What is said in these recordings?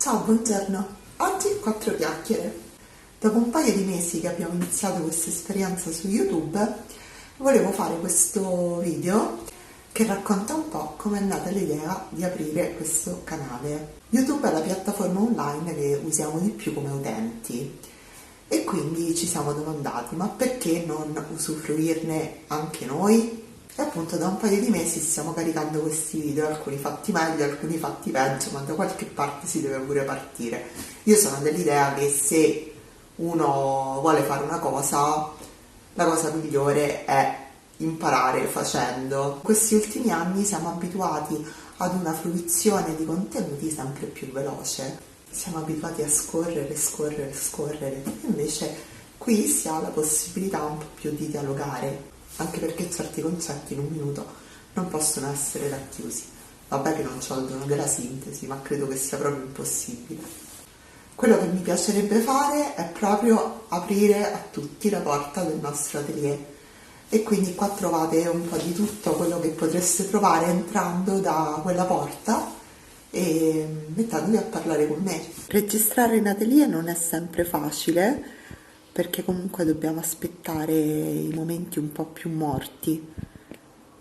Ciao, buongiorno. Oggi 4 chiacchiere. Dopo un paio di mesi che abbiamo iniziato questa esperienza su YouTube, volevo fare questo video che racconta un po' come è nata l'idea di aprire questo canale. YouTube è la piattaforma online che usiamo di più come utenti e quindi ci siamo domandati: ma perché non usufruirne anche noi? E appunto da un paio di mesi stiamo caricando questi video, alcuni fatti meglio, alcuni fatti peggio, ma da qualche parte si deve pure partire. Io sono dell'idea che se uno vuole fare una cosa, la cosa migliore è imparare facendo. In questi ultimi anni siamo abituati ad una fruizione di contenuti sempre più veloce. Siamo abituati a scorrere. Invece qui si ha la possibilità un po' più di dialogare, anche perché certi concetti in un minuto non possono essere racchiusi. Vabbè che non c'ho il dono della sintesi, ma credo che sia proprio impossibile. Quello che mi piacerebbe fare è proprio aprire a tutti la porta del nostro atelier, e quindi qua trovate un po' di tutto quello che potreste trovare entrando da quella porta e mettetevi a parlare con me. Registrare in atelier non è sempre facile, perché comunque dobbiamo aspettare i momenti un po' più morti,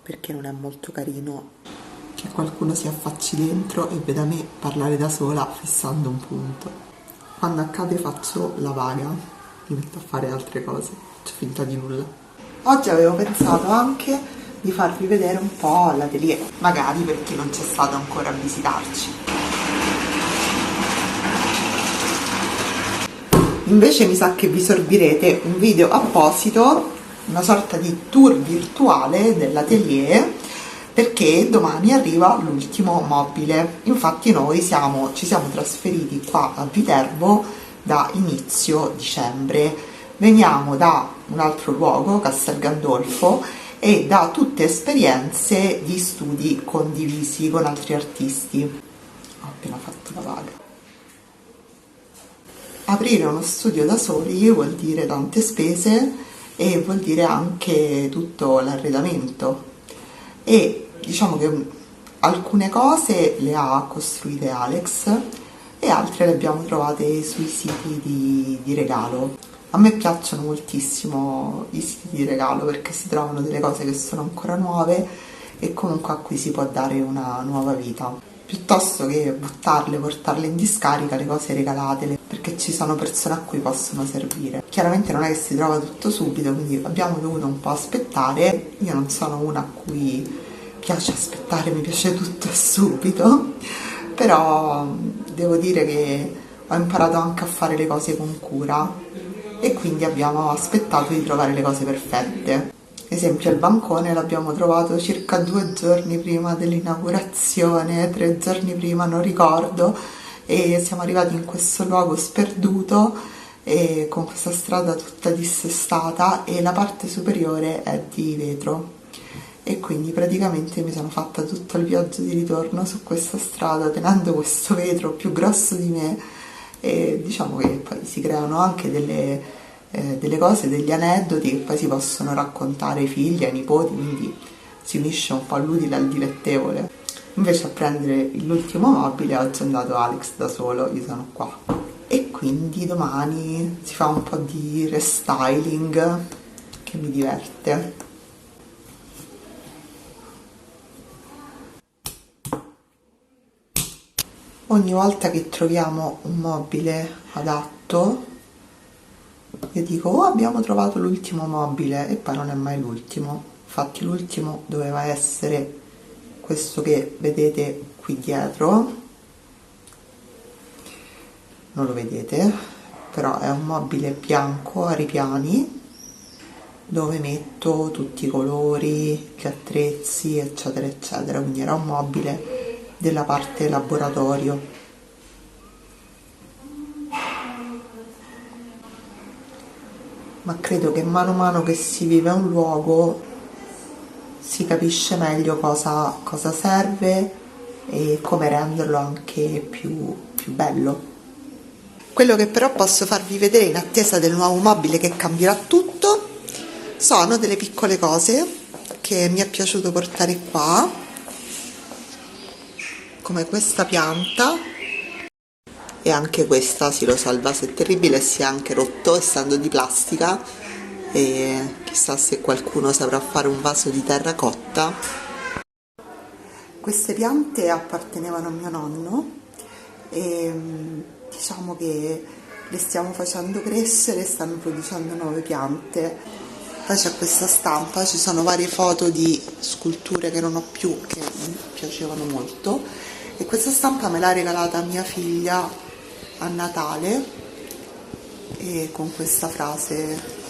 perché non è molto carino che qualcuno si affacci dentro e veda me parlare da sola fissando un punto. Quando accade faccio la vaga, mi metto a fare altre cose, faccio finta di nulla. Oggi avevo pensato anche di farvi vedere un po' l'atelier, magari per chi non c'è stato ancora a visitarci. Invece mi sa che vi sorbirete un video apposito, una sorta di tour virtuale dell'atelier, perché domani arriva l'ultimo mobile. Infatti noi ci siamo trasferiti qua a Viterbo da inizio dicembre. Veniamo da un altro luogo, Castel Gandolfo, e da tutte esperienze di studi condivisi con altri artisti. Ho appena fatto la vaga. Aprire uno studio da soli vuol dire tante spese e vuol dire anche tutto l'arredamento, e diciamo che alcune cose le ha costruite Alex e altre le abbiamo trovate sui siti di regalo. A me piacciono moltissimo i siti di regalo perché si trovano delle cose che sono ancora nuove e comunque a cui si può dare una nuova vita, piuttosto che buttarle, portarle in discarica le cose regalate, perché ci sono persone a cui possono servire. Chiaramente non è che si trova tutto subito, quindi abbiamo dovuto un po' aspettare. Io non sono una a cui piace aspettare, mi piace tutto subito, però devo dire che ho imparato anche a fare le cose con cura e quindi abbiamo aspettato di trovare le cose perfette. Esempio, il bancone l'abbiamo trovato circa 2 giorni prima dell'inaugurazione, 3 giorni prima, non ricordo, e siamo arrivati in questo luogo sperduto e con questa strada tutta dissestata, e la parte superiore è di vetro, e quindi praticamente mi sono fatta tutto il viaggio di ritorno su questa strada tenendo questo vetro più grosso di me, e diciamo che poi si creano anche delle cose, degli aneddoti che poi si possono raccontare ai figli, ai nipoti, quindi si unisce un po' l'utile al dilettevole. Invece a prendere l'ultimo mobile oggi è andato Alex da solo, io sono qua. E quindi domani si fa un po' di restyling che mi diverte. Ogni volta che troviamo un mobile adatto, io dico: oh, abbiamo trovato l'ultimo mobile, e poi non è mai l'ultimo. Infatti l'ultimo doveva essere questo che vedete qui dietro, non lo vedete, però è un mobile bianco a ripiani dove metto tutti i colori, gli attrezzi, eccetera eccetera, quindi era un mobile della parte laboratorio. Ma credo che mano a mano che si vive a un luogo si capisce meglio cosa serve e come renderlo anche più bello. Quello che però posso farvi vedere in attesa del nuovo mobile che cambierà tutto sono delle piccole cose che mi è piaciuto portare qua, come questa pianta e anche questa, sì lo so, il vaso è terribile e si è anche rotto essendo di plastica, e chissà se qualcuno saprà fare un vaso di terracotta. Queste piante appartenevano a mio nonno e diciamo che le stiamo facendo crescere e stanno producendo nuove piante. Poi c'è questa stampa, ci sono varie foto di sculture che non ho più, che mi piacevano molto, e questa stampa me l'ha regalata mia figlia a Natale, e con questa frase.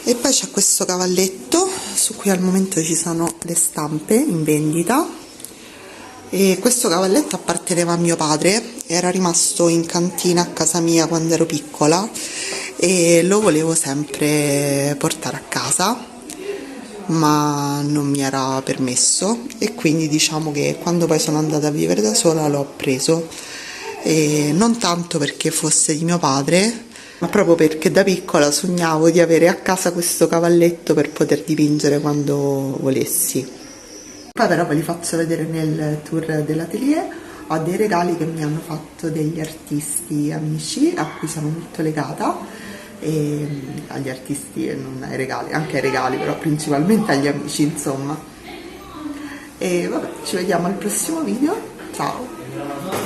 E poi c'è questo cavalletto su cui al momento ci sono le stampe in vendita, e questo cavalletto apparteneva a mio padre, era rimasto in cantina a casa mia quando ero piccola e lo volevo sempre portare a casa, ma non mi era permesso, e quindi diciamo che quando poi sono andata a vivere da sola l'ho preso, e non tanto perché fosse di mio padre, ma proprio perché da piccola sognavo di avere a casa questo cavalletto per poter dipingere quando volessi. Poi però ve li faccio vedere nel tour dell'atelier. Ho dei regali che mi hanno fatto degli artisti amici a cui sono molto legata, e agli artisti e non ai regali, anche ai regali, però principalmente agli amici, insomma. E vabbè, ci vediamo al prossimo video, ciao!